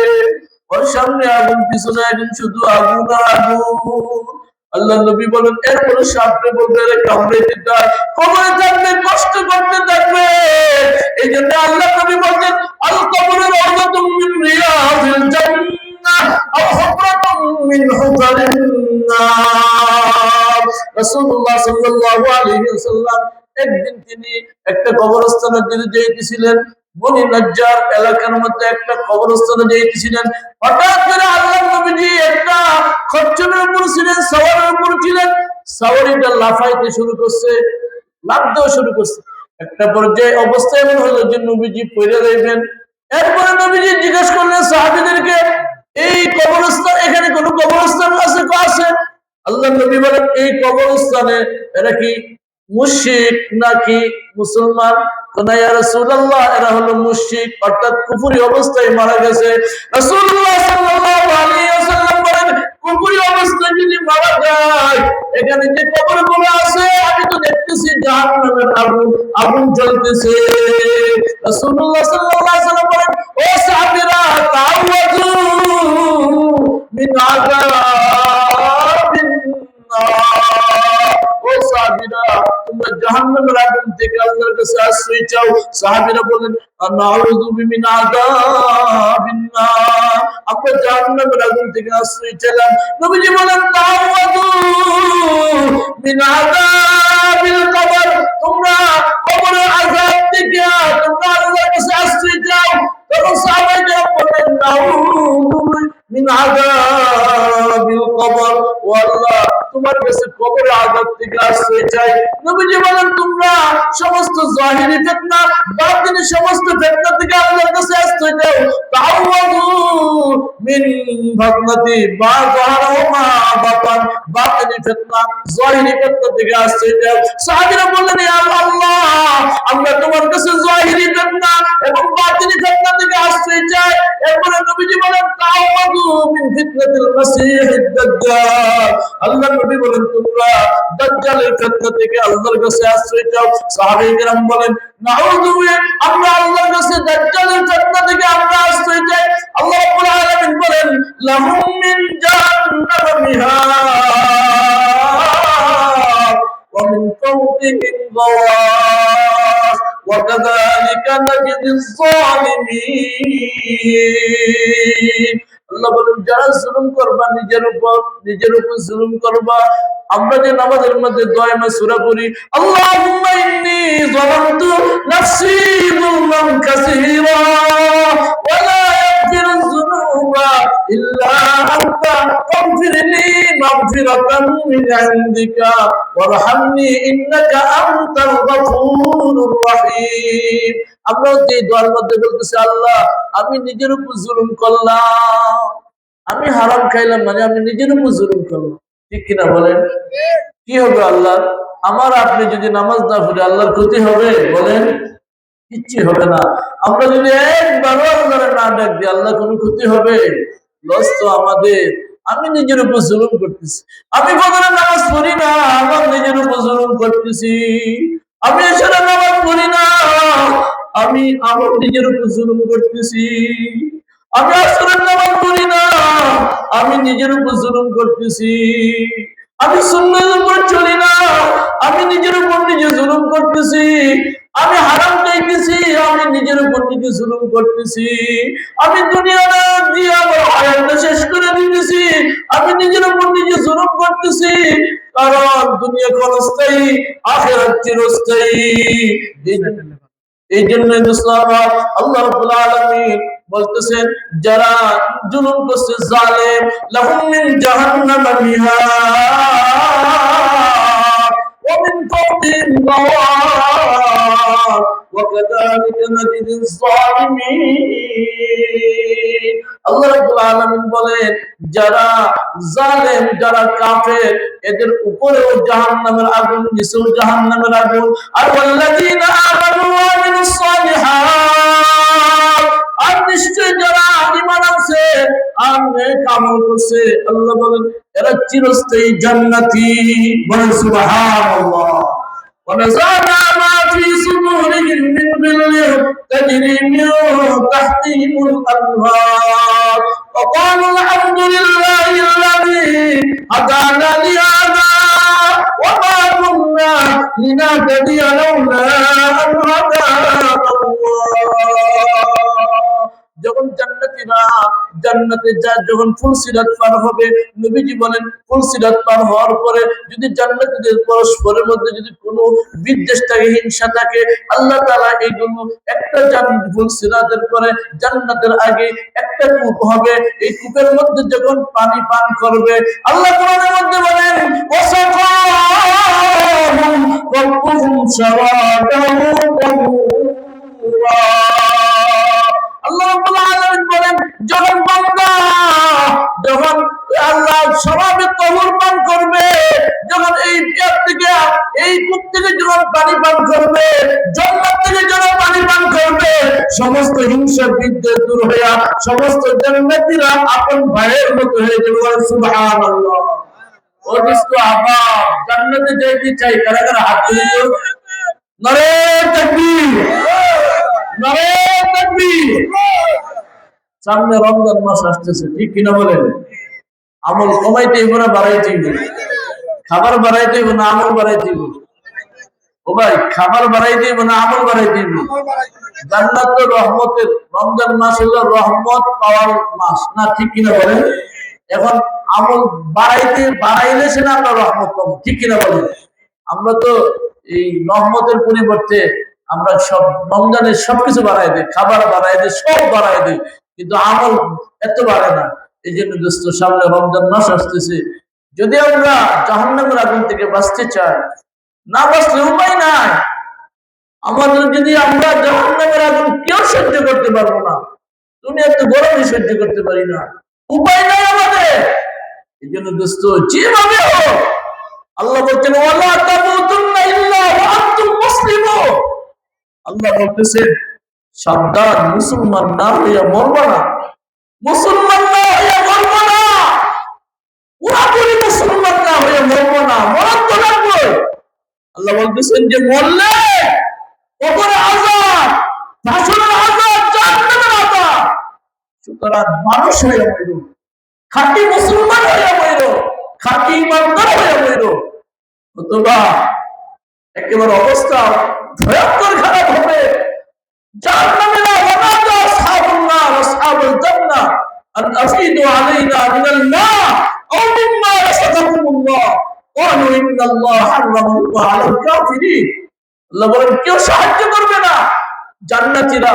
ওর সামনে আগুন, পিছনে আগুন, শুধু আগুন আর আগুন। আল্লাহ নবী বলেন এরপরে সামনে বলবে রে কামড়াইতে থাক, কবরে থাকবে, কষ্ট করতে থাকবে। এই জন্য আল্লাহ নবী বলেন আল কবরে রাওযাতুম মিন রিয়াদিল জান্নাহ আও হুফরাতুম মিন হুফারিন নার। রাসূলুল্লাহ সাল্লাল্লাহু আলাইহি ওয়াসাল্লাম একদিন তিনি একটা কবরস্থানের দিকে যাইতেছিলেন, বনি নাজ্জার এলাকার মধ্যে একটা কবরস্থানে যাইতেছিলেন। হঠাৎ করে আল্লাহ নবীজি একটা খচ্চরের উপর ছিলেন, সাওয়ারের উপর ছিলেন, সাওয়ারিটা লাফাইতে শুরু করছে, লাফ দেওয়া শুরু করছে। একটা পর্যায়ে অবস্থা এমন হলো যে নবীজি পড়ে যাইবেন। এরপরে নবীজি জিজ্ঞেস করলেন সাহাবীদেরকে এই কবরস্থান, এখানে কোন কবরস্থান আছে? আছে। আল্লাহ নবী বলেন এই কবরস্থানে এরা কি মুশরিক নাকি মুসলমান? কোন ইয়া রাসূলুল্লাহ এরা হলো মুশরিক, অর্থাৎ কুফরি অবস্থায় মারা গেছে। রাসূলুল্লাহ সাল্লাল্লাহু আলাইহি ওয়াসাল্লাম বলেন কুফরি অবস্থায় যদি মারা যায় এখানে যে কবরগুলো আছে আমি তো দেখতে দেখতেছি জাহান্নামের আগুন, আগুন জ্বলতেছে। রাসূলুল্লাহ সাল্লাল্লাহু আলাইহি ওয়াসাল্লাম বলেন, ও সাহাবীরা তাআওয়াযু মিন আযাবিন নার। ও সাহাবীরা তোমরা জাহান্নামের আগুন থেকে আল্লাহর কাছে আশ্রয় চাও। সাহাবীরা বলেন, নাউযু মিন আযাবিন নার। আমরা জাহান্নামের আগুন থেকে আশ্রয় চাইলাম। নবীজি বলেন, তাআওয়াযু মিন আযাবিল কবর। তোমরা কবরের আযাব থেকে তোমরা আল্লাহর কাছে আশ্রয় চাও। তখন সাহাবায়ে বলেন, নাউযু মিন আযাবিল কবর। ও আল্লাহ, তোমার কাছে কবরের আযাব থেকে আশ্রয় চাই। নবীজি বলেন, তোমরা সমস্ত জাহিরি ফিতনা, বাতিনি সমস্ত ফিতনা থেকে আল্লাহর কাছে আশ্রয় চাও। তাআওয়াযু মিন ফাতনাতি মা যাহারা ওয়া মা বাতান। বাতিনি ফিতনা, জাহিরি ফিতনা থেকে আশ্রয় চাও। সাহাবীরা বললেন, ইয়া আল্লাহ, আমরা তোমার কাছে জাহিরি ফিতনা এবং বাতিনি ফিতনা থেকে আশ্রয় চাই। এরপরে নবীজি বলেন, তাআওয়াযু মিন ফিতনাতিল মাসিহিদ দাজ্জাল। আল্লাহর নবী বলেন, তোমরা দাজ্জালের ফিতনা থেকে আল্লাহর কাছে আশ্রয় চাও। সাহাবায়ে কেরাম বলেন, নাউযু, আমরা আল্লাহর কাছে দাজ্জালের ফিতনা থেকে আমরা আশ্রয় চাই। আল্লাহ রাব্বুল আলামিন বলেন, লাহুম মিন জাহান্নামা মিহাদ ওয়া মিন ফাওকিহিম গাওয়াশ ওয়া কাযালিকা নাজজিজ যালিমিন। আল্লাহ বলেন, যারা জুলুম করবা নিজের উপর জুলুম করবা। আমরা যে নামাজের মধ্যে দোয়া সূরা পড়ি, আল্লাহুম্মা ইন্নী যালামতু নাফসি যুলমান কাসীরা ওয়া লা ইয়াগফিরুয যুনুবা ইল্লা আনতা ফাগফিরলি মাগফিরাতাম মিন ইনদিকা ওয়ারহামনি ইন্নাকা আনতাল গফুরুর রহিম। আমরা যে দোয়ার মধ্যে বলতেছি, আল্লাহ, আমি নিজের উপর জুলুম করলাম, আমি হারাম খাইলাম, মানে আমি নিজের উপর জুলুম করলাম। ঠিক কিনা বলেন? কি হবে আল্লাহ? আমার আপনি যদি নামাজ না পড়ি আল্লাহর ক্ষতি হবে? বলেন, কিচ্ছু হবে না। আমরা যদি একবারও আল্লাহর না ডাক দিই আল্লাহ কোনো ক্ষতি হবে? লস তো আমাদের। আমি নিজের উপর জুলুম করতেছি। আমি ফজরের নামাজ পড়ি না, আমার নিজের উপর জুলুম করতেছি। আমি এছাড়া নামাজ পড়ি না, আমি আমার নিজের উপর জুলুম করতেছি। আমি আসরের নামাজ পড়ি না, আমি নিজের উপর জুলুম করতেছি। আমি সুন্নাতের উপর চলি না, আমি নিজের উপর নিজে জুলুম করতেছি। আমি হারাম খাইতেছি, আমি নিজের উপর নিজে জুলুম করতেছি। আমি দুনিয়াটা দিয়ে আমার হায়াতটা শেষ করে দিতেছি, আমি নিজের উপর নিজে জুলুম করতেছি। কারণ দুনিয়া ক্ষণস্থায়ী, আখিরাত চিরস্থায়ী। এই জন্য আল্লাহ রাব্বুল আলামিন বলতেছেন, যারা জুলুম করছে জালেম, লাহুম মিন জাহান্নামা মিহাদ ওয়া মিন ফাওকিহিম গাওয়াশ ওয়া কাযালিকা নাজজিজ যালিমিন। আল্লাহ রাব্বুল আলামিন বলেন, যারা জালেম, যারা কাফের, এদের উপরেও জাহান্নামের আগুন, নিচেও জাহান্নামের আগুন। আর ওয়াল্লাযীনা আমানু ওয়া আমিলুস সালিহাত, আর নিশ্চয় যারা ঈমান আনছে আর নেক আমল করছে, আল্লাহ বলেন এরা চিরস্থায়ী জান্নাতি। বলেন সুবহানাল্লাহ। ونزعنا ما في صدورهم من غل تجري من تحتهم الأنهار وقالوا الحمد لله الذي هدانا لهذا وما كنا لنهتدي لولا أن هدانا الله। যখন জান্নাতীরা জান্নাতে যায়, যখন ফুলসিরাত পার হবে, নবীজি বলেন ফুলসিরাত পার হওয়ার পরে যদি জান্নাতীদের পরস্পরের মধ্যে যদি কোনো বিদ্বেষ থাকে, হিংসা থাকে, আল্লাহ তাআলা এইগুলো একটা ফুলসিরাতের পরে জান্নাতের আগে একটা কূপ হবে, এই কূপের মধ্যে যখন পানি পান করবে, আল্লাহ কোরআনের মধ্যে বলেন ওয়াসাকাহুম রাব্বুহুম শারাবান তাহুরা। আল্লাহ রাব্বুল আলামিন বলেন, যখন বান্দা যখন আল্লাহ শরাবে তাহুর পান করবে, যখন এই পেট থেকে, এই কূপ থেকে যখন পানি পান করবে, জান্নাত থেকে যখন পানি পান করবে, সমস্ত হিংসা বিদ্বেষ দূর হয়ে সমস্ত জান্নাতীরা আপন ভাইয়ের মতো হয়ে যাবে। সুবহানাল্লাহ। ও দোস্ত আবার জান্নাতে যাইতে চাই, কারা কারা হাত তুলে দিও। নারে তাকবীর, নারে তাকবীর। সামনে রমজান মাস আসতেছে, ঠিক কিনা বলেন? আমল কমাইতে হইব না বাড়াইতে হইব? খাবার বাড়াইতে হইব না আমল বাড়াইতে হইব? ও ভাই, খাবার বাড়াইতে হইব না আমল বাড়াইতে হইব? জান্নাত তো রহমতের, রমজান মাস হলো রহমত পাওয়ার মাস, না ঠিক কিনা বলেন? এখন আমল বাড়াইলে সে না আমরা রহমত পাবো, ঠিক কিনা বলেন? আমরা তো এই রহমতের পরিবর্তে আমরা সব রমজানের সবকিছু বাড়াই দিই, খাবার বাড়াই দিই, সব বাড়াই দিই, কিন্তু আমল এত বাড়ে না। এই জন্য দোস্ত, সামনে রমজান মাস আসতেছে, যদি আমরা জাহান্নামের আগুন থেকে বাঁচতে চাই, না বাঁচলে উপায় নাই আমাদের। যদি আমরা জাহান্নামের আগুন কেউ সহ্য করতে পারবো না, দুনিয়া তো গরমই সহ্য করতে পারি না, উপায় নাই আমাদের। এই জন্য দোস্ত, যেভাবে হোক, আল্লাহ বলছেন ওয়ালা তামুতুন্না ইল্লা ওয়া আনতুম মুসলিমুন। আল্লাহ বলতেছেন সাবধান, মুসলমান না হইয়া মরবা না, মুসলমান না হইয়া মরবা না, পুরাপুরি মুসলমান না হইয়া মরবা না, মরণ তো লাগবে। আল্লাহ বলতেছেন যে মরলে কবরে আযাব, হাসরের আযাব, জাহান্নামের আযাব। সুতরাং মানুষ হইয়া মরো, খাঁটি মুসলমান হইয়া মরো, খাঁটি ইমানদার হইয়া মরো, অথবা একেবারে অবস্থা ভয়ঙ্কর খারাপ হবে। জাহান্নামীরা ওয়ানাদা আসহাবুন নার আসহাবুল জান্নাহ আন আফিদু আলাইনা মিনাল মা আও মিম্মা রাযাকাকুমুল্লাহ ক্বালু ইন্নাল্লাহা হারামাহু আলাল কাফিরিন। আল্লাহ বলেন কেউ সাহায্য করবে না। জান্নাতীরা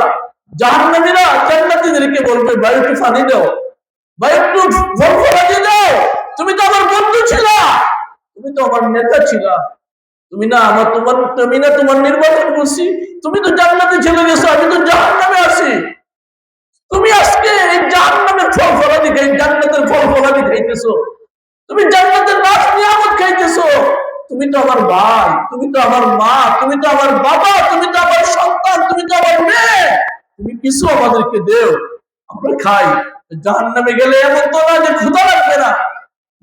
জাহান্নামীরা জান্নাতীদেরকে বলবে, ভাই একটু পানি দাও, ভাই একটু ফলফলাদি দাও, তুমি তো আমার বন্ধু ছিলা, তুমি তো আমার নেতা ছিলা, তুমি না তোমার নির্বাচন করছি, তুমি তো জান্নাতে চলে গেছো, আমি তো জাহান্নামে আছি, তুমি আজকে এই জাহান্নামের ফলফলাদি জান্নাতের ফলফলাদি খাইতেছো, তুমি জান্নাতের নাজ নিয়ামত খাইতেছো, তুমি তো আমার ভাই, তুমি তো আমার মা, তুমি তো আমার বাবা, তুমি তো আমার সন্তান, তুমি তো আমার মেয়ে, তুমি কিছু আমাদেরকে দেও, আমরা খাই। জাহান্নামে গেলে এমন তো না যে ক্ষুধা লাগবে না,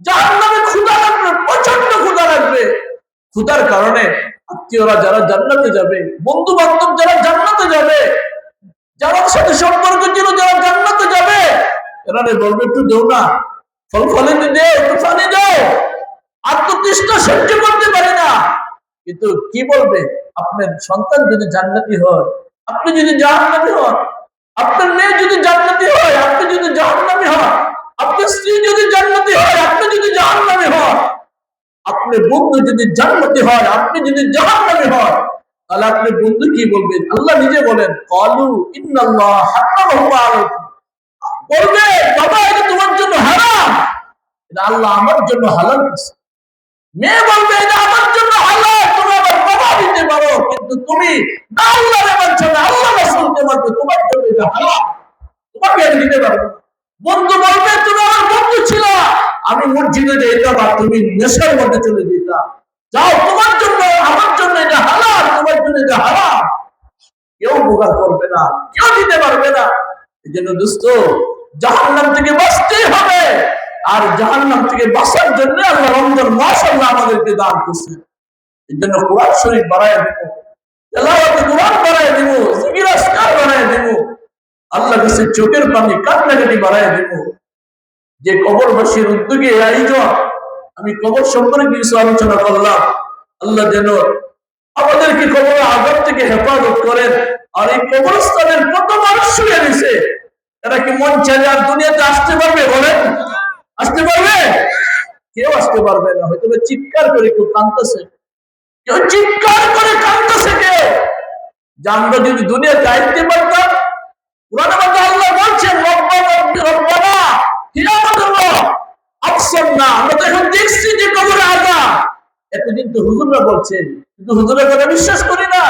জাহান্নামে ক্ষুধা লাগবে, প্রচন্ড ক্ষুধা লাগবে। ক্ষুধার কারণে আত্মীয়রা যারা জান্নাতে যাবে, বন্ধু বান্ধব যারা জান্নাতে যাবে, যারা সাথে সম্পর্ক ছিল যারা জান্নাতে যাবে, এরা বলবে একটু দেও না, ফল ফলাদি দেও, একটু পানি দাও, আত্মতৃষ্ণা সহ্য করতে পারি না। কিন্তু কি বলবে, আপনার সন্তান যদি জান্নাতি হয়, আপনি যদি জাহান্নামী হন, আপনার মেয়ে যদি জান্নাতি হয়, আপনি যদি জাহান্নামী হন, আপনার স্ত্রী যদি জান্নাতি হয়, আপনি যদি জাহান্নামী হন, আপনার বন্ধু যদি জান্নাতি হয়, আপনি যদি জাহান্নামী হন, তাহলে আপনার বন্ধু কি বলবেন? আল্লাহ নিজে বলেন ক্বালু ইন্নাল্লাহা হারামাহু আলাইকুম, বলবে বাবা এটা তোমার জন্য হারাম, এটা আল্লাহ আমার জন্য হালাল করেছে। মেয়ে বলবে এটা আমার জন্য হালাল, তুমি আমার বাবা দিতে পারো, কিন্তু তুমি না আল্লাহর মানছো না, আল্লাহ রাসূলকে মানছো, তোমার জন্য এটা হালাল, তোমাকে আমি দিতে পারবো না। বন্ধু বলবে তুমি আমার বন্ধু ছিল, আমি মসজিদে যেতাম আর তুমি নেশার মধ্যে চলে যেতাম, যাও তোমার জন্য আমার জন্য এটা হালাল, তোমার জন্য এটা হারাম, কেউ উপকার করবে না, কেউ দিতে পারবে না। এই জন্য দোস্ত, জাহান্নাম থেকে বাঁচতেই হবে, আর জাহান্নাম থেকে বাঁচার জন্য আল্লাহ রমজান মাস আল্লাহ আমাদেরকে দান করছে। এই জন্য কোরআন শরীফ বাড়ায় দিব, তেলাওয়াতে কোরআন বাড়ায় দিব, জিকির আজকার বাড়ায় দিব, আল্লাহ কাছে চোখের পানি কান্নাকাটি বাড়ায় দিব। যে কবরবাসীর উদ্যোগে আয়োজন, আমি কবর সম্পর্কে কিছু আলোচনা করলাম, আল্লাহ যেন আমাদেরকে কবরের আযাব থেকে হেফাজত করেন। আর এই কবরস্থানের কত মানুষ শুয়ে দিছে, এরা কি মন চাইলে আর দুনিয়াতে আসতে পারবে? বলেন, আসতে পারবে? কেউ আসতে পারবে না। হয়তো চিৎকার করে কেউ কাঁদতেছে, কেউ চিৎকার করে কাঁদতেছে, কেউ যে আমরা যদি দুনিয়াতে আসতে পারতাম। কোরআনে আল্লাহ বলছেন রব্বানা হে আমাদের রব আফসারনা, আমরা তো এখন দেখছি যে কবরে আযাব, এতদিন তো হুজুররা বলছেন, কিন্তু হুজুরের কথা বিশ্বাস করি না।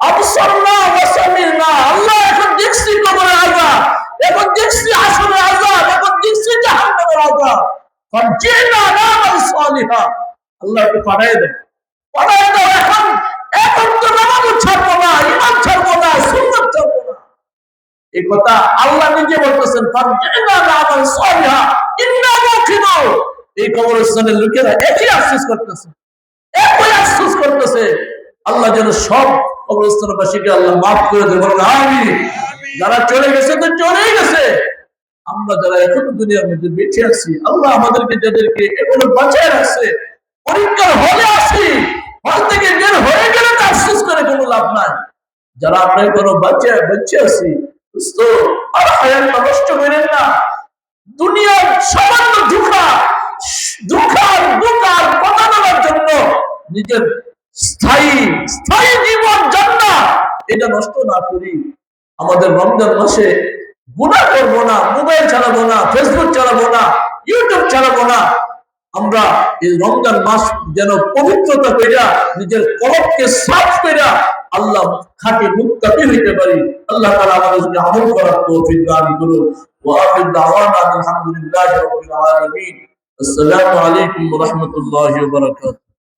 আফসারনা ওয়া সামিরনা, আল্লাহ এখন দেখছি কবরে আযাব, এখন দেখছি হাসরের আযাব, এখন দেখছি জাহান্নামের আযাব, ফাজিনা নামাল সালিহা, আল্লাহকে পাঠায় দেন, পাঠায় দাও। এখন তো নামাজ ছাড়বো না, ঈমান ছাড়বো না, সুন্নাত ছাড়বো না। এই কথা আল্লাহ নিজে বলতেছেন, ফাজিনা নামাল সালিহা ইন্না মুকিনুন, এই কবরস্থানের লোকেরা একই আফসোস করতেছে, একই আফসোস করতেছে। আল্লাহ যেন সব কবরস্থানবাসীকে আল্লাহ মাফ করে দেবেন, আমিন। যারা চলে গেছে তো চলেই গেছে, আমরা যারা এখনো দুনিয়ার মধ্যে বেঁচে আছি, আল্লাহ আমাদেরকে যাদেরকে এখনো বাঁচায় রাখছে, পরীক্ষার হলে আসি, হল থেকে বের হয়ে গেলে তো আফসোস করে কোনো লাভ নাই। যারা আমরা এখনো বেঁচে আছি, তো আর হায়াতটা নষ্ট করেন না। দুনিয়ার সামান্য ধোঁকার কথা বলার জন্য নিজের স্থায়ী স্থায়ী জীবন জান্নাত এটা নষ্ট না করি। আমাদের রমজান মাসে গুনাহ করবো না, মোবাইল চালাবো না, ফেসবুক চালাবো না, ইউটিউব চালাবো না। আমরা এই রমজান মাস যেন পবিত্রতা কইরা নিজের কলবকে সাফ কইরা আল্লাহ খাঁটি মুত্তাকি হইতে পারি। আল্লাহ তাআলা আমাদেরকে আমল করার তৌফিক দান করুন। ওয়া আখির দাওয়ানা আলহামদুলিল্লাহি রাব্বিল আলামিন। আসসালামু আলাইকুম ওয়া রাহমাতুল্লাহি ওয়া বারাকাতুহু।